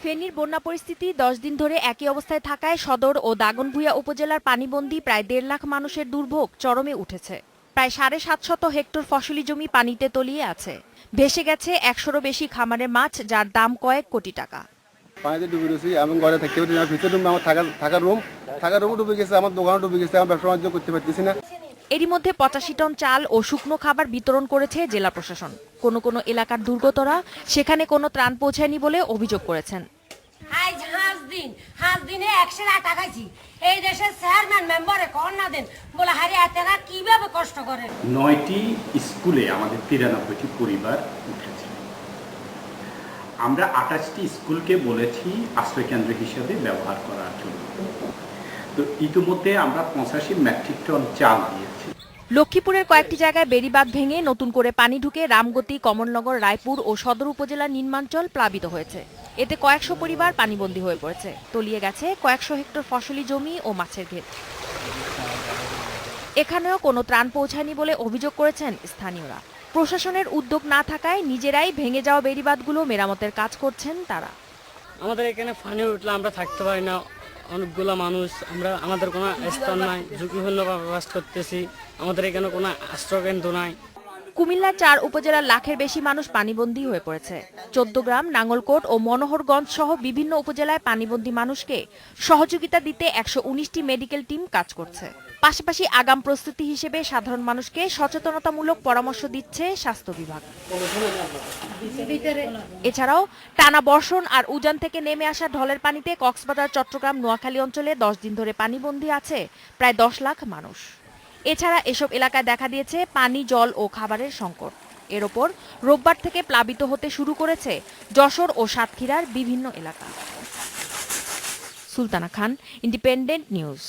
ফেনীর বন্যা পরিস্থিতি ১০ দিন ধরে একই অবস্থায় থাকায় সদর ও দাগনভূঞা উপজেলার পানিবন্দী প্রায় ১.৫ লাখ মানুষের দুর্ভোগ চরমে উঠেছে। প্রায় ৭৫০ হেক্টর ফসলি জমি পানিতে তলিয়ে আছে। ভেসে গেছে ১০০রও বেশি খামারের মাছ, যার দাম কয়েক কোটি টাকা। পানিতে ডুবে গেছি, আমি ঘরে থাকতে পারি না। ভিতরে রুম, আমার থাকার রুম ডুবে গেছে, আমার দোকানও ডুবে গেছে, আমার ব্যবসা বাণিজ্য করতে পারতেছি না। এরই মধ্যে ৮৫ টন চাল ও শুকনো খাবার বিতরণ করেছে জেলা প্রশাসন। কোনো কোনো এলাকার দুর্গতরা সেখানে কোনো ত্রাণ পৌঁছায়নি বলে অভিযোগ করেছেন। আজ হাঁস দিনে ১০০ টাকা খাইছি। এই দেশের চেয়ারম্যান মেম্বারে কর না দেন বলে হারে এতটা কিভাবে কষ্ট করে। ৯টি স্কুলে আমাদের ৯৩টি পরিবার উঠেছে। আমরা ২৮টি স্কুলকে বলেছি আশ্রয়কেন্দ্র হিসেবে ব্যবহার করার জন্য। তো ইতিমধ্যে আমরা ৮৫ মেট্রিক টন চাল দিয়েছি। লক্ষ্মীপুরের কয়েকটি জায়গায় বেড়িবাঁধ ভেঙে নতুন করে পানি ঢুকে রামগতি, কমলনগর, রায়পুর ও সদর উপজেলার নিম্নাঞ্চল প্লাবিত হয়েছে। এতে কয়েকশো পরিবার পানিবন্দী হয়ে পড়েছে। তলিয়ে গেছে কয়েকশো হেক্টর ফসলি জমি ও মাছের ঘের। এখানেও কোনো ত্রাণ পৌঁছায়নি বলে অভিযোগ করেছেন স্থানীয়রা। প্রশাসনের উদ্যোগ না থাকায় নিজেরাই ভেঙে যাওয়া বেড়িবাঁধগুলো মেরামতের কাজ করছেন তারা। আমাদের এখানে পানি উঠলে আমরা থাকতে পারি না, অনেকগুলো মানুষ, আমাদের কোনো স্থান নাই, ঝুঁকিপূর্ণভাবে বাস করতেছি। আমাদের এখানে কোনো আশ্রয়কেন্দ্র নাই। কুমিল্লার ৪ উপজেলার লাখের বেশি মানুষ পানিবন্দী হয়ে পড়েছে। ১৪ গ্রাম, নাঙ্গলকোট ও মনোহরগঞ্জ সহ বিভিন্ন উপজেলায় পানিবন্দী মানুষকে সহযোগিতা দিতে ১১৯টি মেডিকেল টিম কাজ করছে। পাশাপাশি আগাম প্রস্তুতি হিসেবে সাধারণ মানুষকে সচেতনতামূলক পরামর্শ দিচ্ছে স্বাস্থ্য বিভাগ। এছাড়াও টানা বর্ষণ আর উজান থেকে নেমে আসা ঢলের পানিতে কক্সবাজার, চট্টগ্রাম, নোয়াখালী অঞ্চলে ১০ দিন ধরে পানিবন্দী আছে প্রায় ১০ লাখ মানুষ। এছাড়া এসব এলাকায় দেখা দিয়েছে পানি, জল ও খাবারের সংকট। এর ওপর রোববার থেকে প্লাবিত হতে শুরু করেছে যশোর ও সাতক্ষীরার বিভিন্ন এলাকা। সুলতানা খান, ইন্ডিপেন্ডেন্ট নিউজ।